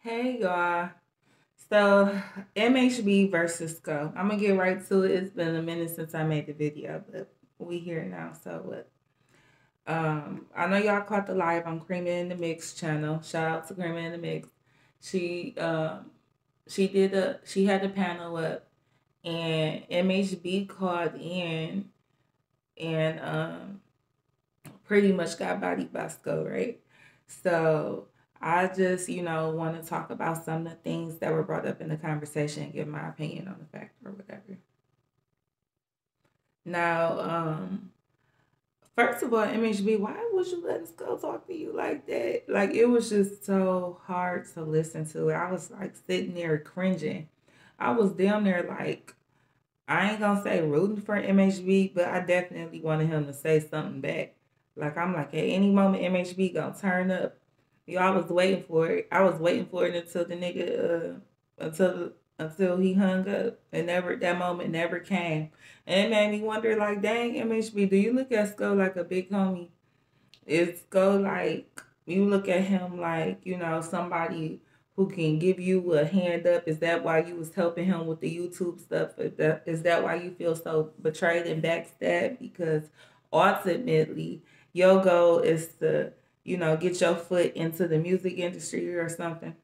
Hey y'all. So MHB versus Go. I'm gonna get right to it. It's been a minute since I made the video, but we here now. So what? I know y'all caught the live on Creamin' in the Mix channel. Shout out to Creamin' in the Mix. She she had the panel up and MHB called in and pretty much got bodied by Sko, right? So I just, want to talk about some of the things that were brought up in the conversation and give my opinion on the fact or whatever. Now, first of all, MHB, why would you let Sko talk to you like that? Like, it was just so hard to listen to. I was like sitting there cringing. I was down there like, I ain't gonna say rooting for MHB, but I definitely wanted him to say something back. Like I'm like at any moment MHB gonna turn up. Y'all was waiting for it. I was waiting for it until the nigga until he hung up, and never that moment never came. And it made me wonder like, dang MHB, do you look at Skull like a big homie? Is Skull like you look at him like somebody who can give you a hand up? Is that why you was helping him with the YouTube stuff? Is that why you feel so betrayed and backstabbed? Because ultimately, your goal is to get your foot into the music industry or something.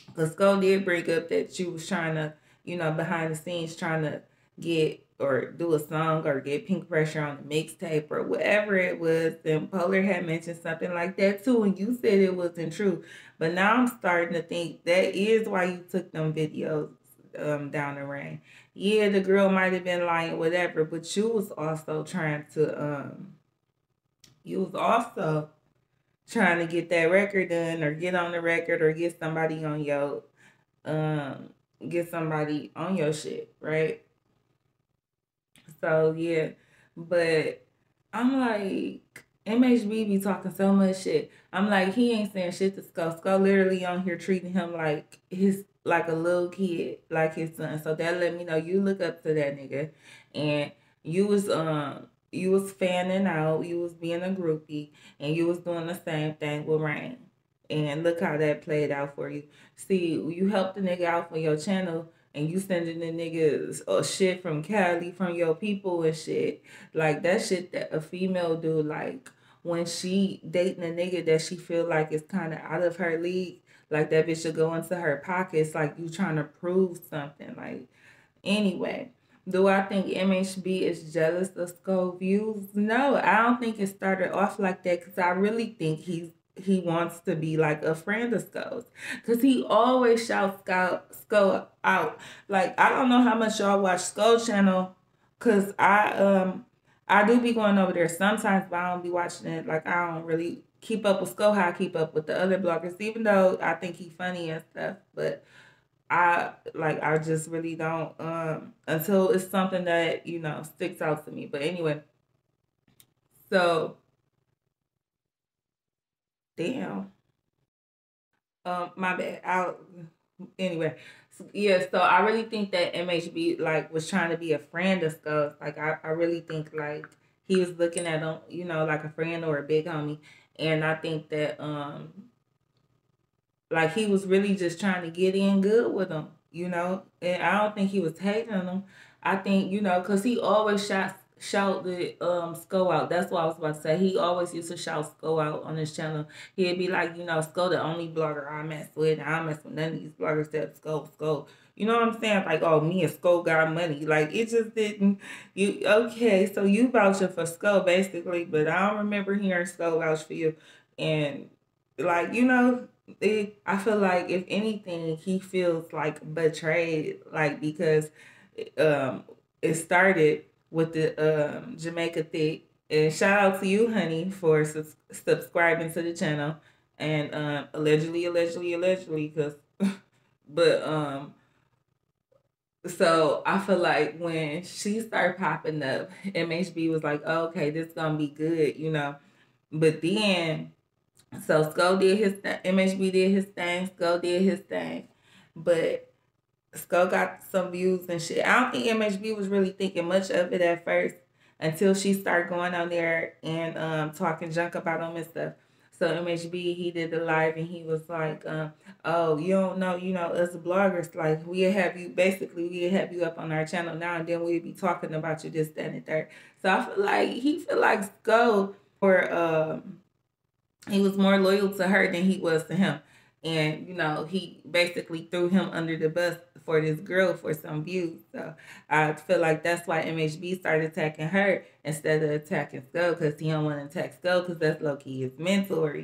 Because Skull did bring up that you was trying to, behind the scenes trying to get or do a song or get Pink Pressure on the mixtape or whatever it was. And Polar had mentioned something like that too, and you said it wasn't true. But now I'm starting to think that is why you took them videos down the rain. Yeah, the girl might have been lying, whatever, but you was also trying to get that record done or get on the record or um get somebody on your shit, right? So yeah, but I'm like MHB be talking so much shit. I'm like he ain't saying shit to Skull. Skull literally on here treating him like a little kid, like his son. So that let me know you look up to that nigga, and you was fanning out, you was being a groupie, and you was doing the same thing with Rain. And look how that played out for you. See, you helped the nigga out for your channel and you sending the niggas shit from Cali from your people and shit. Like that shit that a female do, like when she dating a nigga that she feel like is kinda out of her league, like that bitch should go into her pockets like you trying to prove something. Like anyway. Do I think MHB is jealous of Skull views? No, I don't think it started off like that because I really think he wants to be like a friend of Skull's. Cause he always shouts Skull out. Like I don't know how much y'all watch Skull channel, cause I do be going over there sometimes, but I don't be watching it. Like I don't really keep up with Skull how I keep up with the other bloggers, even though I think he funny and stuff. But I just really don't until it's something that sticks out to me. But anyway, so damn. My bad. I'll anyway. So, yeah, so I really think that MHB like was trying to be a friend of stuff. Like I really think like he was looking at him, like a friend or a big homie. And I think that like he was really just trying to get in good with him. And I don't think he was hating on him. I think, because he always shout the Sko out. That's what I was about to say. He always used to shout Sko out on his channel. He'd be like, Sko the only blogger I mess with. I don't mess with none of these bloggers that Sko. You know what I'm saying? Like, oh, me and Sko got money. Like, it just didn't. You okay? So you vouching for Sko basically, but I don't remember hearing Sko vouch for you. And like, I feel like if anything, he feels like betrayed, like because um, it started with the Jamaica Thick. And shout out to you, honey, for subscribing to the channel. And allegedly, because, but so I feel like when she started popping up, MHB was like, oh, okay, this gonna be good. But then so Skull did his MHB did his thing. Skull did his thing, but Skull got some views and shit. I don't think MHB was really thinking much of it at first until she started going on there and talking junk about him and stuff. So MHB, he did the live and he was like, oh, you don't know, us bloggers, like we have you up on our channel now, and then we'd be talking about you this, that, and the third. So I feel like he feel like Sko or he was more loyal to her than he was to him. And, he basically threw him under the bus for this girl for some views. So I feel like that's why MHB started attacking her instead of attacking Skull, because he don't want to attack Skull because that's low key his mentor.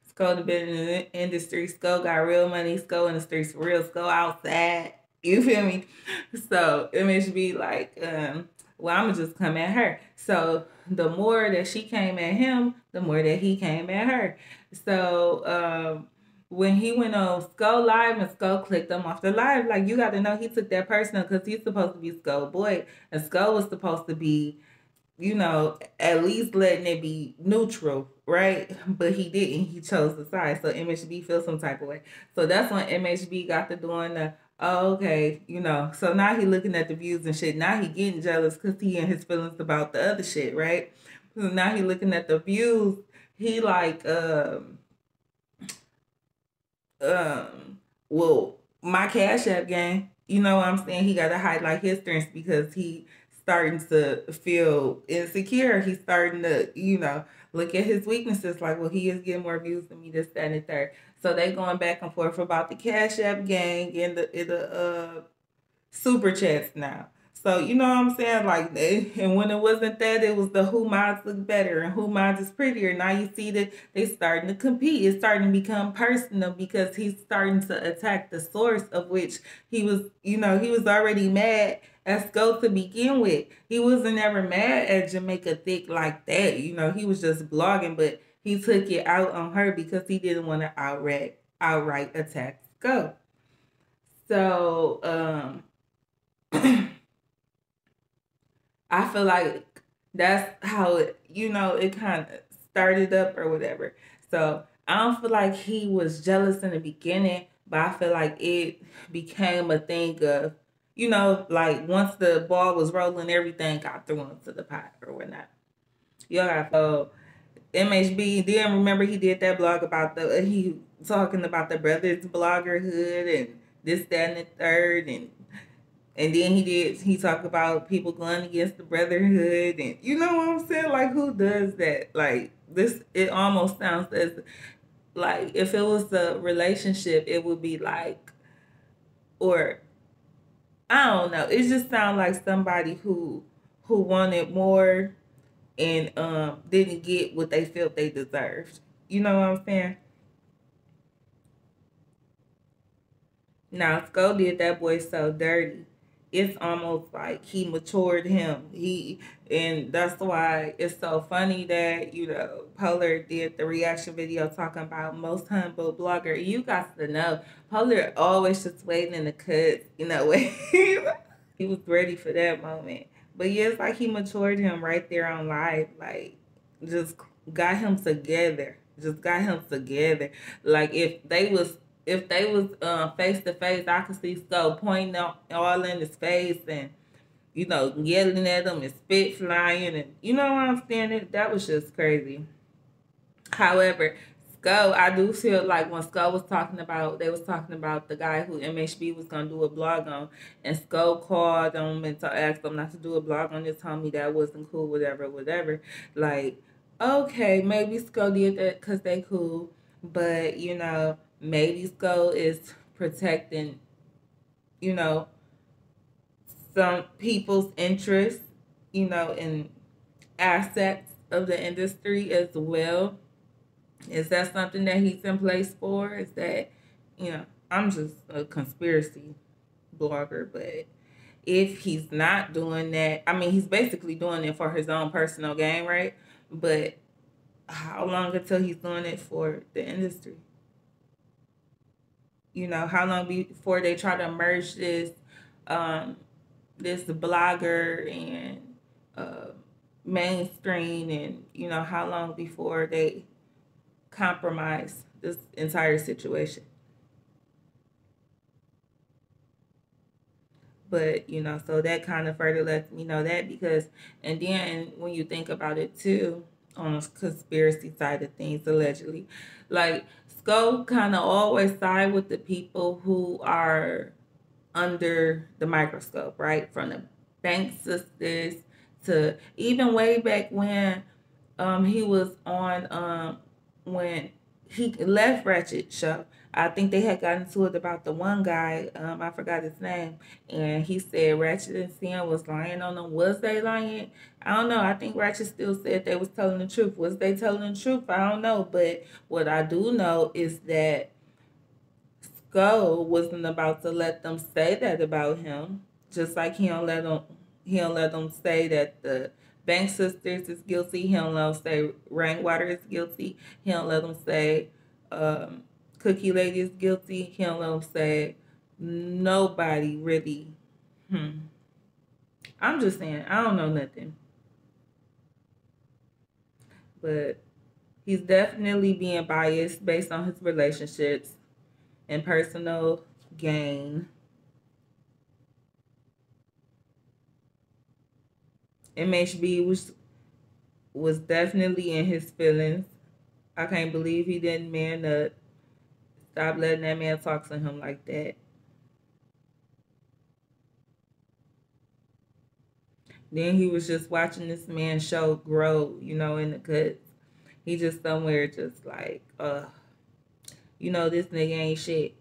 Skull been in the industry. Skull got real money. Skull in the streets for real. Skull outside. You feel me? So MHB like, well, I'm gonna just come at her. So the more that she came at him, the more that he came at her. So when he went on Skull Live and Skull clicked him off the live, like, you got to know he took that personal because he's supposed to be Skull boy, and Skull was supposed to be, at least letting it be neutral, right? But he didn't. He chose the side. So MHB feels some type of way. So that's when MHB got to doing the, oh, okay, So now he looking at the views and shit. Now he getting jealous because he in his feelings about the other shit, right? So now he looking at the views. He like, well, my Cash App gang, you know what I'm saying? He got to highlight his strengths because he starting to feel insecure. He's starting to, look at his weaknesses like, well, he is getting more views than me, this, that, and the third. So they going back and forth about the Cash App gang and the super chats now. So you know what I'm saying? Like, and when it wasn't that, it was the who mods look better and who mods is prettier. Now you see that they starting to compete. It's starting to become personal because he's starting to attack the source of which he was, he was already mad at Sko to begin with. He wasn't ever mad at Jamaica Thick like that. He was just blogging, but he took it out on her because he didn't want to outright attack Sko. So I feel like that's how it kind of started up or whatever. So I don't feel like he was jealous in the beginning, but I feel like it became a thing of, like once the ball was rolling, everything got thrown into the pot or whatnot. Y'all got MHB. Then remember he did that blog about he talking about the brothers bloggerhood and this, that, and the third, and then he talked about people going against the brotherhood, and you know what I'm saying? Like, who does that? Like, this, it almost sounds as like if it was a relationship, it would be like, or I don't know. It just sounds like somebody who wanted more and didn't get what they felt they deserved. You know what I'm saying? Now, Sko did that boy so dirty. It's almost like he matured him. And that's why it's so funny that, Polar did the reaction video talking about most humble blogger. You got to know, Polar always just waiting in the cuts, he was ready for that moment. But yeah, it's like he matured him right there on live, like just got him together. Just got him together. Like if they was face to face, I could see Sko pointing all in his face and yelling at him and spit flying, and you know what I'm saying? That was just crazy. However, Sko, I do feel like when Sko was talking about, they was talking about the guy who MHB was gonna do a blog on, and Sko called him and asked him not to do a blog on this, told me that wasn't cool, whatever, whatever. Like, okay, maybe Sko did that because they cool, but maybe Sko is protecting, you know, some people's interests, in assets of the industry as well. Is that something that he's in place for? Is that, I'm just a conspiracy blogger, but if he's not doing that, I mean, he's basically doing it for his own personal gain, right? But how long until he's doing it for the industry? How long before they try to merge um, this blogger and uh, mainstream, and how long before they compromise this entire situation? But so that kind of further lets me know that, because and then when you think about it too, on the conspiracy side of things, allegedly. Like, Scope kind of always side with the people who are under the microscope, right? From the bank sisters to even way back when he was on when he left Ratchet show. I think they had gotten into it about the one guy, I forgot his name, and he said Ratchet and Sam was lying on them. Was they lying? I don't know. I think Ratchet still said they was telling the truth. Was they telling the truth? I don't know. But what I do know is that Skull wasn't about to let them say that about him. Just like he don't let them say that the Bank Sisters is guilty. He don't let them say Rainwater is guilty. He don't let them say um, Cookie Lady is guilty. He don't let them say nobody really. Hmm. I'm just saying, I don't know nothing. But he's definitely being biased based on his relationships and personal gain. MHB was definitely in his feelings. I can't believe he didn't man up. Stop letting that man talk to him like that. Then he was just watching this man show grow, in the cuts. He just somewhere just like, this nigga ain't shit.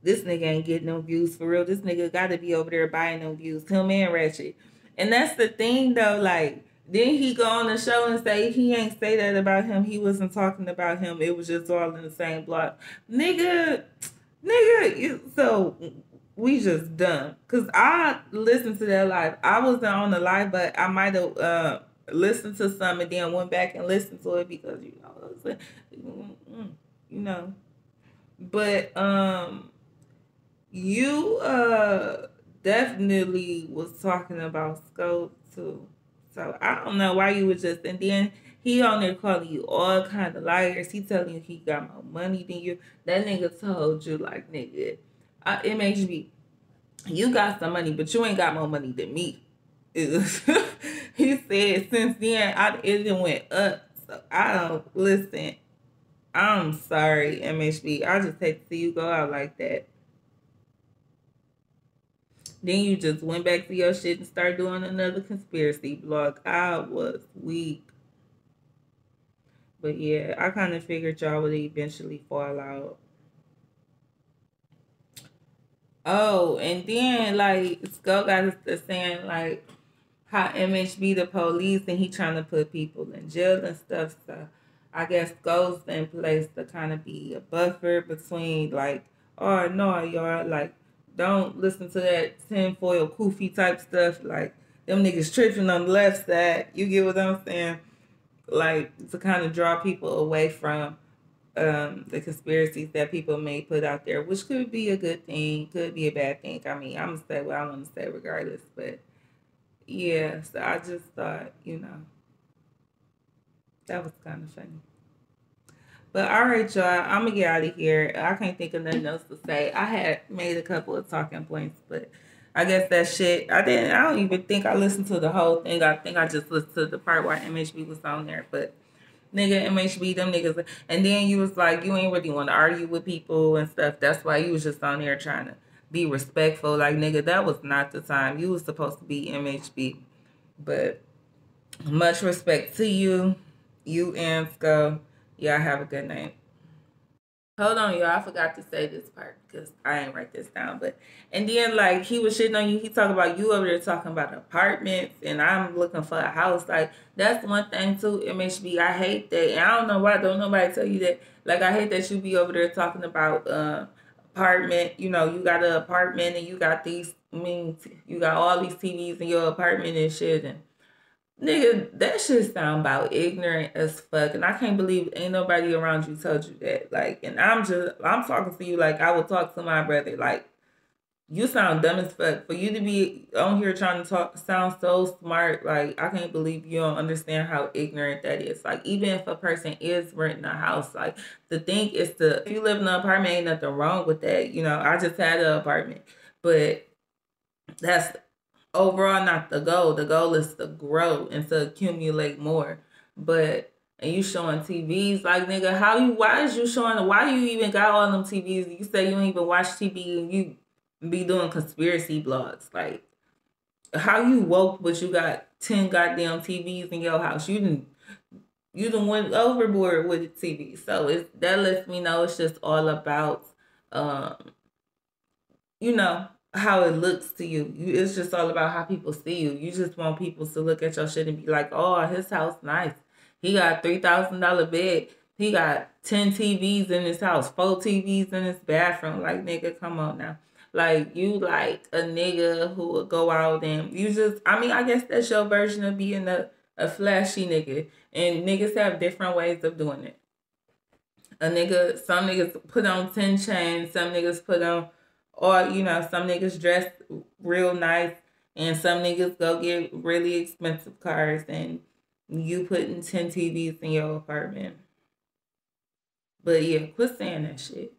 This nigga ain't getting no views for real. This nigga gotta be over there buying no views. Him and Ratchet. And that's the thing though, like, then he go on the show and say he ain't say that about him. He wasn't talking about him. It was just all in the same block. So we just done. Cause I listened to that live. I wasn't on the live, but I might have listened to some and then went back and listened to it because you know. But you definitely was talking about Scope too. So I don't know why you was just and then he on there calling you all kind of liars. He telling you he got more money than you. That nigga told you like nigga, MHB, you got some money, but you ain't got more money than me. He said since then it done went up. So I don't listen. I'm sorry, MHB. I just hate to see you go out like that. Then you just went back to your shit and started doing another conspiracy blog. I was weak. But yeah, I kind of figured y'all would eventually fall out. Oh, and then like Skull got us to saying like how MHB the police and he trying to put people in jail and stuff. So I guess Skull's in place to kind of be a buffer between like, oh no, y'all like don't listen to that tinfoil koofy type stuff. Like them niggas tripping on the left side. You get what I'm saying? Like to kind of draw people away from the conspiracies that people may put out there, which could be a good thing, could be a bad thing. I mean, I'm gonna say what I want to say regardless, but yeah. So I just thought, that was kind of funny. But all right, y'all, I'm gonna get out of here. I can't think of nothing else to say. I had made a couple of talking points, but I guess that shit. I didn't. I don't even think I listened to the whole thing. I think I just listened to the part where MHB was on there, but nigga MHB, them niggas. And then you was like, you ain't really want to argue with people and stuff. That's why you was just on there trying to be respectful. Like, nigga, that was not the time. You was supposed to be MHB. But much respect to you, you and Sko. Y'all have a good night. Hold on, y'all. I forgot to say this part because I ain't write this down. But and then like he was shitting on you. He talking about you over there talking about apartments, and I'm looking for a house. Like that's one thing too. MHB, I hate that. And I don't know why. Don't nobody tell you that. Like I hate that you be over there talking about apartment. You got an apartment and you got these. I mean, you got all these TVs in your apartment and shit. And nigga, that shit sound about ignorant as fuck. And I can't believe ain't nobody around you told you that. Like, and I'm talking to you like I would talk to my brother. Like, you sound dumb as fuck. For you to be on here trying to talk sound so smart, like I can't believe you don't understand how ignorant that is. Like, even if a person is renting a house, like the thing is to if you live in an apartment, ain't nothing wrong with that. I just had an apartment. But that's overall not the goal. The goal is to grow and to accumulate more. But and you showing TVs like nigga, why is you showing why you even got all them TVs? You say you don't even watch TV and you be doing conspiracy blogs. Like how you woke but you got 10 goddamn TVs in your house. You done went overboard with the TV. So that lets me know it's just all about um you know, how it looks to you. It's just all about how people see you. You just want people to look at your shit and be like, oh, his house nice. He got $3,000 bed. He got 10 TVs in his house, 4 TVs in his bathroom. Like, nigga, come on now. Like, you like a nigga who would go out and you just, I mean, I guess that's your version of being a flashy nigga. And niggas have different ways of doing it. Some niggas put on 10 chains, some niggas put on, or some niggas dress real nice, and some niggas go get really expensive cars, and you putting 10 TVs in your apartment. But yeah, quit saying that shit.